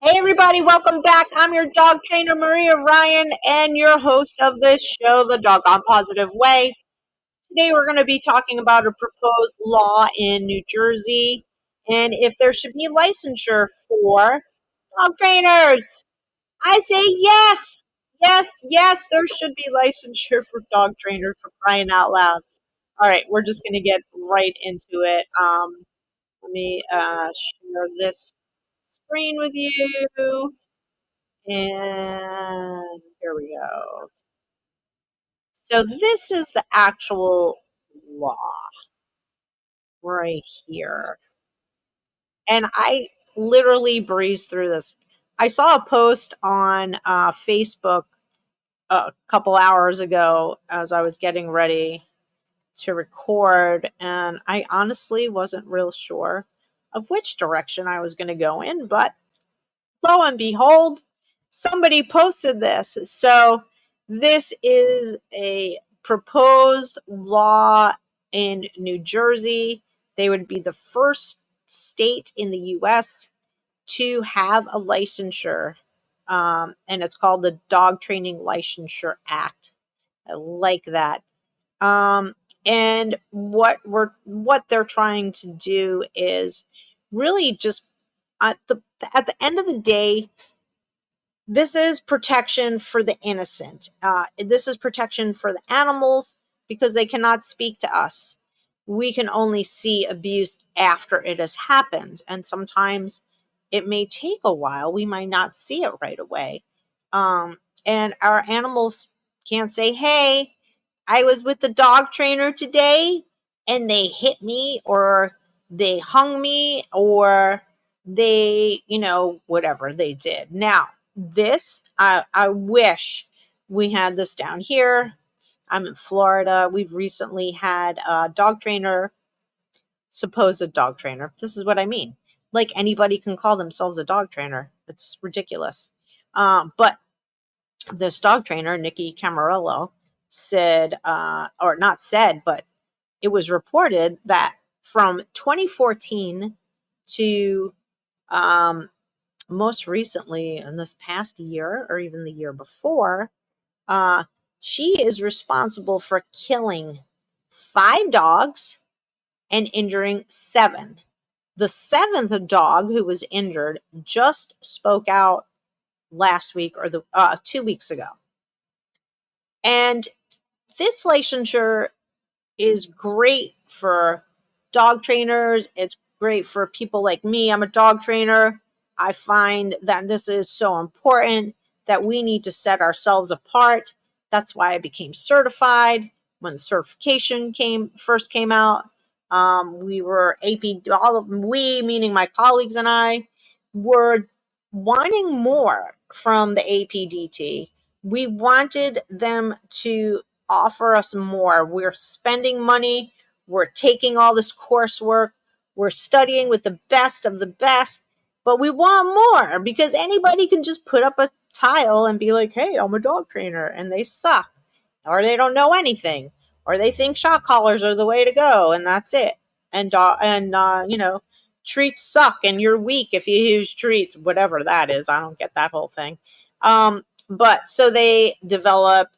Hey everybody, welcome back. I'm your dog trainer Maria Ryan and your host of this show, The Doggone Positive Way. Today we're going to be talking about a proposed law in New Jersey and if there should be licensure for dog trainers. I say yes. Yes, there should be licensure for dog trainers for crying out loud. All right, we're just going to get right into it. Let me share this screen with you. And here we go. So this is the actual law right here. And I literally breezed through this. I saw a post on Facebook a couple hours ago as I was getting ready to record, and I honestly wasn't real sure of which direction I was going to go in, but lo and behold, somebody posted this. So this is a proposed law in New Jersey. They would be the first state in the U.S. to have a licensure, and it's called the Dog Training Licensure Act. I like that. And what they're trying to do is really just at the end of the day, this is protection for the innocent. This is protection for the animals because they cannot speak to us. We can only see abuse after it has happened, and sometimes it may take a while. We might not see it right away. And our animals can't say, hey, I was with the dog trainer today and they hit me or they hung me or they, whatever they did. Now, this, I wish we had this down here. I'm in Florida. We've recently had a dog trainer, supposed dog trainer. This is what I mean. Like anybody can call themselves a dog trainer. It's ridiculous. But this dog trainer, Nikki Camarillo, said, or not said, but it was reported that from 2014 to most recently in this past year or even the year before, uh, she is responsible for killing 5 dogs and injuring 7. The 7th dog who was injured just spoke out last week or 2 weeks ago. And this licensure is great for dog trainers. It's great for people like me. I'm a dog trainer. I find that this is so important that we need to set ourselves apart. That's why I became certified when the certification first came out. We were we, meaning my colleagues and I, were wanting more from the APDT. We wanted them to offer us more. We're spending money. We're taking all this coursework. We're studying with the best of the best, but we want more because anybody can just put up a tile and be like, hey, I'm a dog trainer, and they suck, or they don't know anything, or they think shock collars are the way to go, and that's it. And treats suck, and you're weak if you use treats, whatever that is. I don't get that whole thing. But so they developed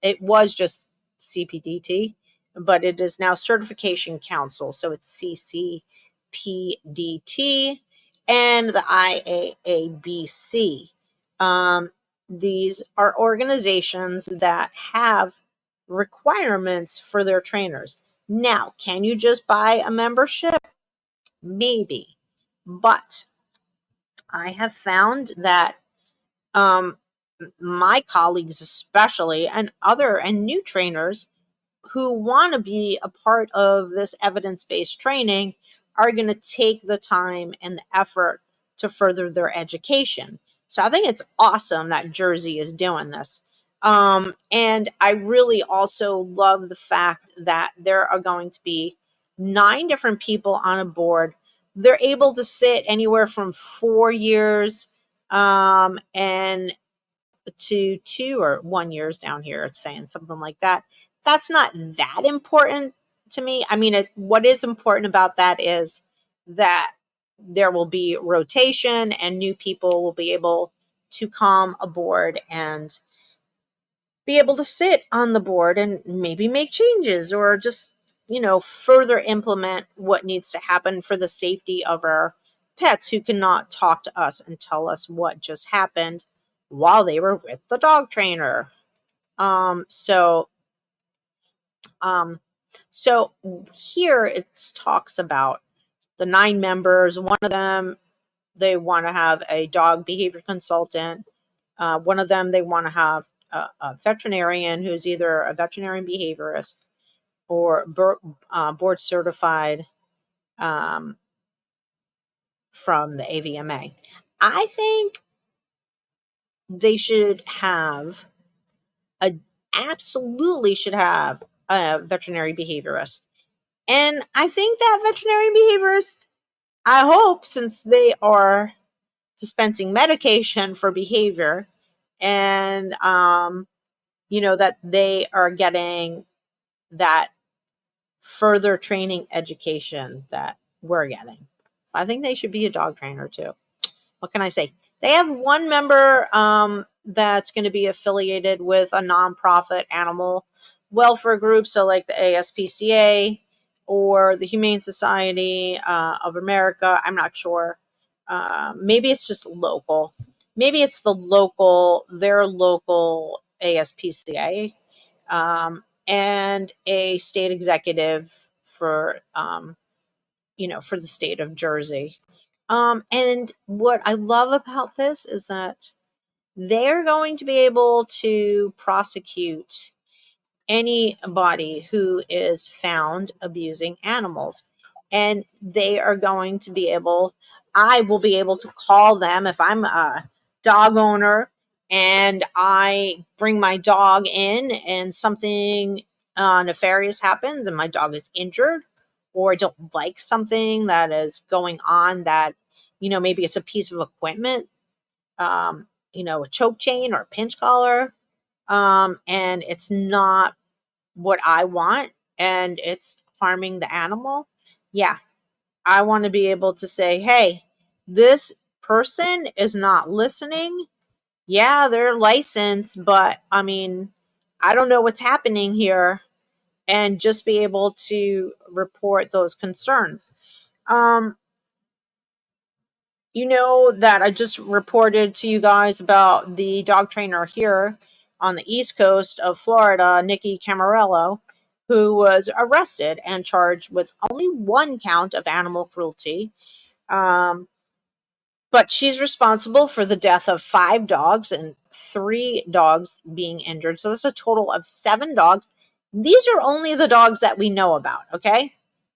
it was just CPDT, but it is now Certification Council. So it's CCPDT and the IAABC. These are organizations that have requirements for their trainers. Now, can you just buy a membership? Maybe. But I have found that my colleagues especially and new trainers who want to be a part of this evidence-based training are going to take the time and the effort to further their education. So I think it's awesome that Jersey is doing this. And I really also love the fact that there are going to be 9 different people on a board. They're able to sit anywhere from 4 years and to 2 or 1 years down here. It's saying something like that. That's not that important to me. I mean, what is important about that is that there will be rotation and new people will be able to come aboard and be able to sit on the board and maybe make changes or just, further implement what needs to happen for the safety of our pets who cannot talk to us and tell us what just happened while they were with the dog trainer. So um, so here it talks about the 9 members. One of them, they want to have a dog behavior consultant. One of them, they want to have a veterinarian who's either a veterinarian behaviorist or board certified um, from the AVMA. I think they should have absolutely should have a veterinary behaviorist. And I think that veterinary behaviorist, I hope, since they are dispensing medication for behavior and, that they are getting that further training education that we're getting. So I think they should be a dog trainer too. What can I say? They have one member that's going to be affiliated with a nonprofit animal welfare group, so like the ASPCA or the Humane Society of America. I'm not sure. Maybe it's just local. Maybe it's their local ASPCA, and a state executive for, for the state of Jersey. And what I love about this is that they're going to be able to prosecute anybody who is found abusing animals. And they are going to be able, I will be able to call them if I'm a dog owner and I bring my dog in and something nefarious happens and my dog is injured, or I don't like something that is going on that, maybe it's a piece of equipment, a choke chain or a pinch collar, and it's not what I want and it's harming the animal. Yeah, I want to be able to say, hey, this person is not listening. Yeah, they're licensed, but I mean, I don't know what's happening here, and just be able to report those concerns. Um, you know that I just reported to you guys about the dog trainer here on the east coast of Florida, Nikki Camarello, who was arrested and charged with only 1 count of animal cruelty. Um, but she's responsible for the death of 5 dogs and 3 dogs being injured. So that's a total of 7 dogs. These are only the dogs that we know about, okay?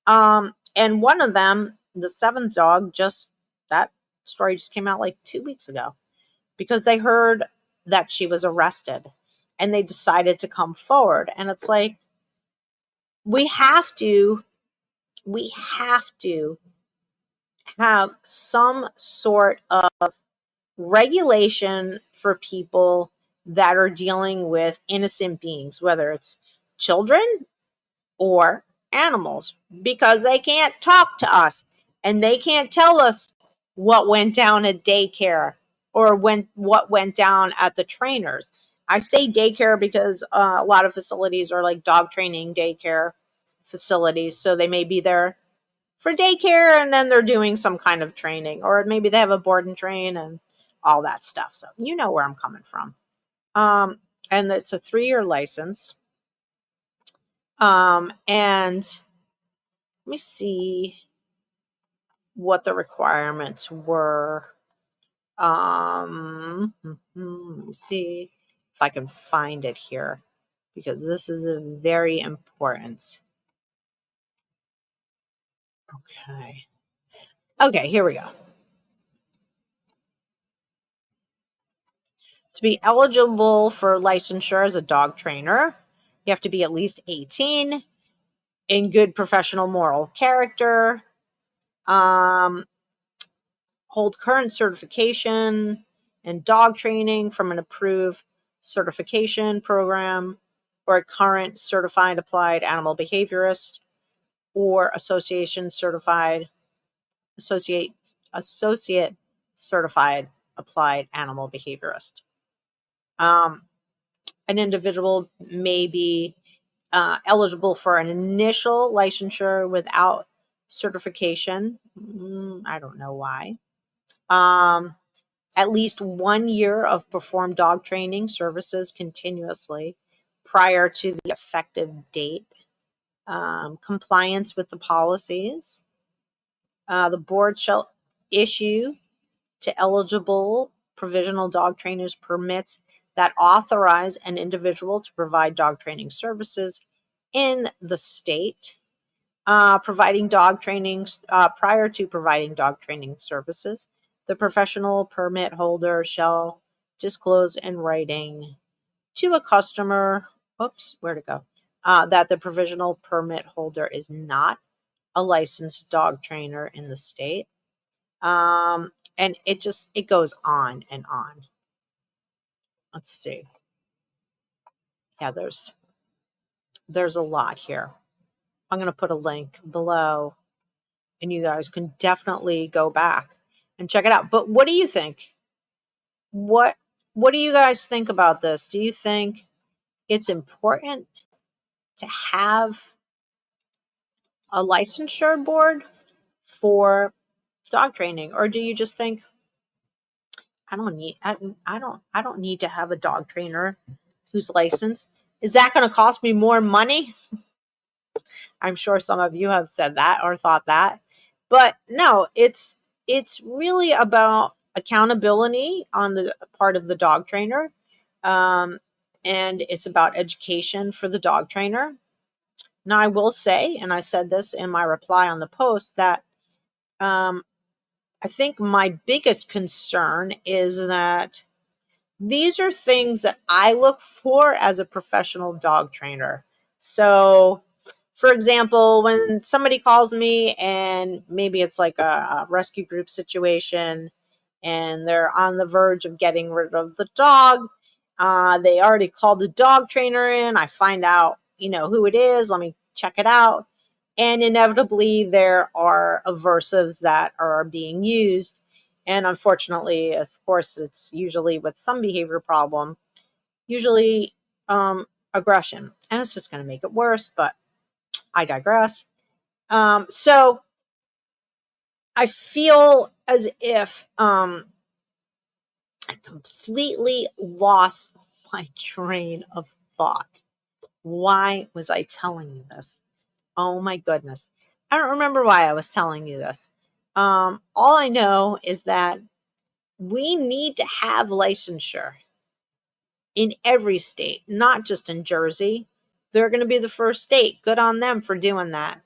And one of them, the 7th dog, that story just came out like 2 weeks ago because they heard that she was arrested and they decided to come forward. And it's like, we have to have some sort of regulation for people that are dealing with innocent beings, whether it's children or animals, because they can't talk to us and they can't tell us what went down at daycare or what went down at the trainers. I say daycare because a lot of facilities are like dog training daycare facilities, so they may be there for daycare and then they're doing some kind of training, or maybe they have a board and train and all that stuff. So you know where I'm coming from. And it's a 3-year license. And let me see what the requirements were. Let me see if I can find it here because this is a very important. Okay, here we go. To be eligible for licensure as a dog trainer, you have to be at least 18, in good professional moral character, hold current certification in dog training from an approved certification program, or a current certified applied animal behaviorist, or associate associate certified applied animal behaviorist. An individual may be eligible for an initial licensure without certification. I don't know why. At least 1 year of performed dog training services continuously prior to the effective date. Compliance with the policies. The board shall issue to eligible provisional dog trainers permits that authorize an individual to provide dog training services in the state. Providing dog training prior to providing dog training services, the professional permit holder shall disclose in writing to a customer, where'd it go? That the provisional permit holder is not a licensed dog trainer in the state. And it goes on and on. Let's see. Yeah, there's a lot here. I'm going to put a link below, and you guys can definitely go back and check it out. But what do you think? What do you guys think about this? Do you think it's important to have a licensure board for dog training, or do you just think I don't need to have a dog trainer who's licensed? Is that going to cost me more money? I'm sure some of you have said that or thought that. But no, it's really about accountability on the part of the dog trainer. And it's about education for the dog trainer. Now, I will say, and I said this in my reply on the post, that I think my biggest concern is that these are things that I look for as a professional dog trainer. So, for example, when somebody calls me and maybe it's like a rescue group situation and they're on the verge of getting rid of the dog, they already called the dog trainer in. I find out, who it is. Let me check it out. And inevitably, there are aversives that are being used. And unfortunately, of course, it's usually with some behavior problem, usually aggression. And it's just going to make it worse, but I digress. So I feel as if I completely lost my train of thought. Why was I telling you this? Oh my goodness. I don't remember why I was telling you this. All I know is that we need to have licensure in every state, not just in Jersey. They're going to be the first state. Good on them for doing that.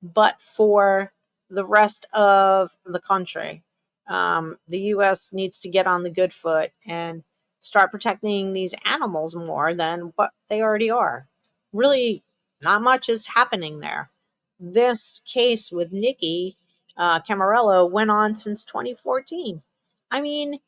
But for the rest of the country, the U.S. needs to get on the good foot and start protecting these animals more than what they already are. Really, not much is happening there. This case with Nikki Camarello went on since 2014. I mean,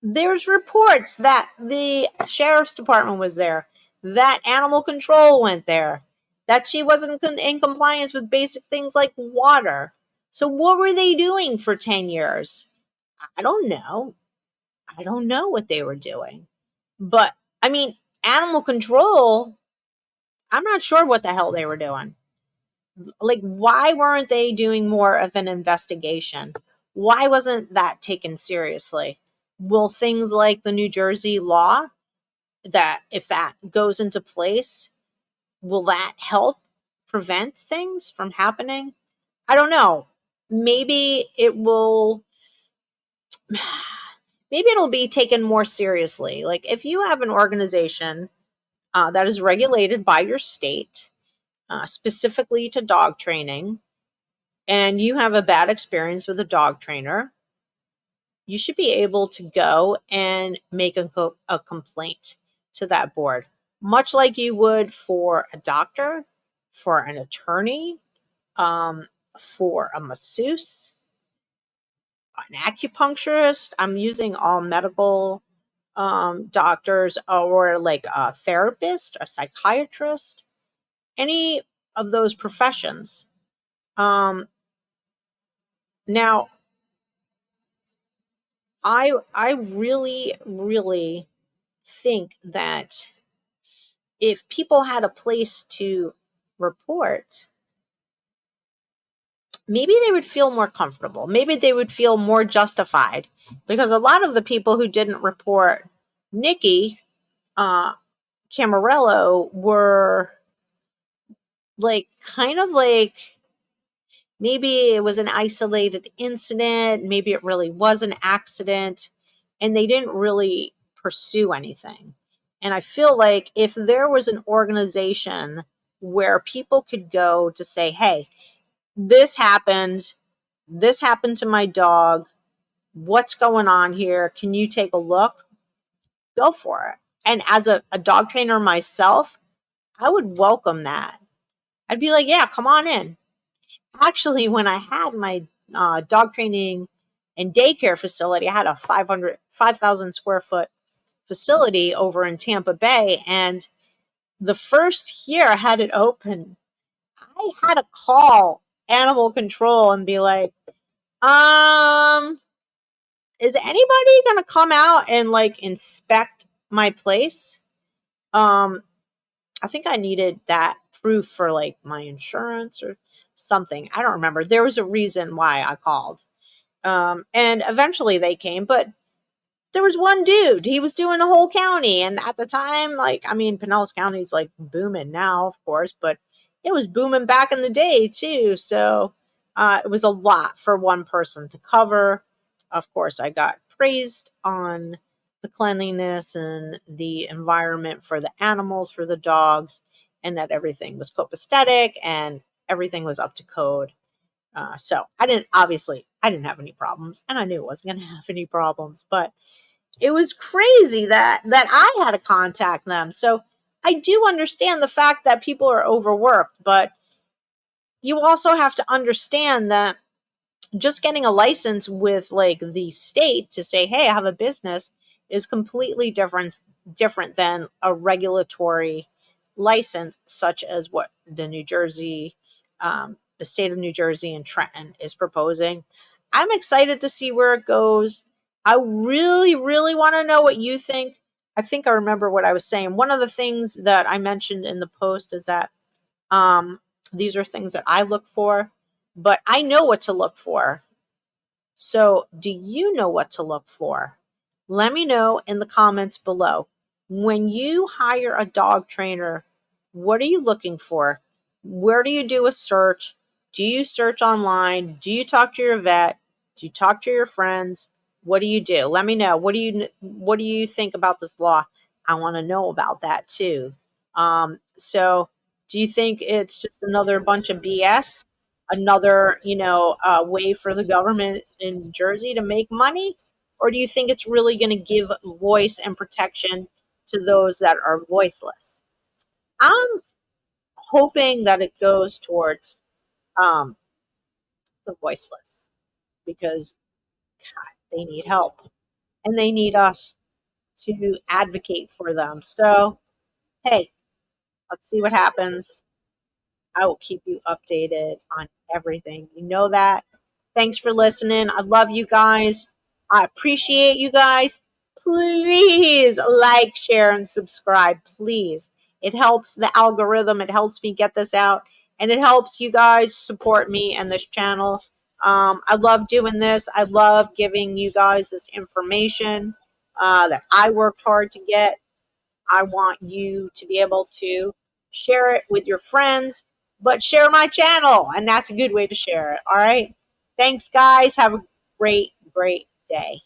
there's reports that the sheriff's department was there, that animal control went there, that she wasn't in compliance with basic things like water. So what were they doing for 10 years? I don't know. I don't know what they were doing. But, I mean, animal control, I'm not sure what the hell they were doing. Like, why weren't they doing more of an investigation? Why wasn't that taken seriously? Will things like the New Jersey law, that if that goes into place, will that help prevent things from happening? I don't know. Maybe it will, maybe it'll be taken more seriously. Like if you have an organization that is regulated by your state, specifically to dog training, and you have a bad experience with a dog trainer, you should be able to go and make a complaint to that board, much like you would for a doctor, for an attorney, for a masseuse, an acupuncturist. I'm using all medical doctors, or like a therapist, a psychiatrist, any of those professions. Now, I really, really think that if people had a place to report, maybe they would feel more comfortable. Maybe they would feel more justified, because a lot of the people who didn't report Nikki uh, Camarello were like kind of like maybe it was an isolated incident, maybe it really was an accident, and they didn't really pursue anything. And I feel like if there was an organization where people could go to say, hey, this happened, this happened to my dog, what's going on here? Can you take a look? Go for it. And as a dog trainer myself, I would welcome that. I'd be like, yeah, come on in. Actually, when I had my dog training and daycare facility, I had a 5,000 square foot facility over in Tampa Bay. And the first year I had it open, I had to call animal control and be like, is anybody going to come out and like inspect my place? I think I needed that proof for like my insurance or something. I don't remember. There was a reason why I called. And eventually they came, but there was one dude. He was doing the whole county. And at the time, like, I mean, Pinellas County's like booming now, of course, but it was booming back in the day too. So it was a lot for one person to cover. Of course, I got praised on the cleanliness and the environment for the animals, for the dogs, and that everything was copacetic and everything was up to code. So I didn't have any problems, and I knew it wasn't going to have any problems, but it was crazy that I had to contact them. So I do understand the fact that people are overworked, but you also have to understand that just getting a license with like the state to say, hey, I have a business is completely different than a regulatory license, such as what the state of New Jersey and Trenton is proposing. I'm excited to see where it goes. I really, really want to know what you think. I think I remember what I was saying. One of the things that I mentioned in the post is that um, these are things that I look for, but I know what to look for. So, do you know what to look for? Let me know in the comments below. When you hire a dog trainer, what are you looking for? Where do you do a search? Do you search online? Do you talk to your vet? Do you talk to your friends? What do you do? Let me know. What do you think about this law? I want to know about that too. So, do you think it's just another bunch of BS? Another, way for the government in Jersey to make money? Or do you think it's really going to give voice and protection to those that are voiceless? I'm hoping that it goes towards um, the voiceless, because God, they need help and they need us to advocate for them. So, hey, let's see what happens. I will keep you updated on everything. You know that. Thanks for listening. I love you guys. I appreciate you guys. Please like, share, and subscribe. Please. It helps the algorithm. It helps me get this out. And it helps you guys support me and this channel. I love doing this. I love giving you guys this information that I worked hard to get. I want you to be able to share it with your friends, but share my channel, and that's a good way to share it. All right. Thanks, guys. Have a great, great day.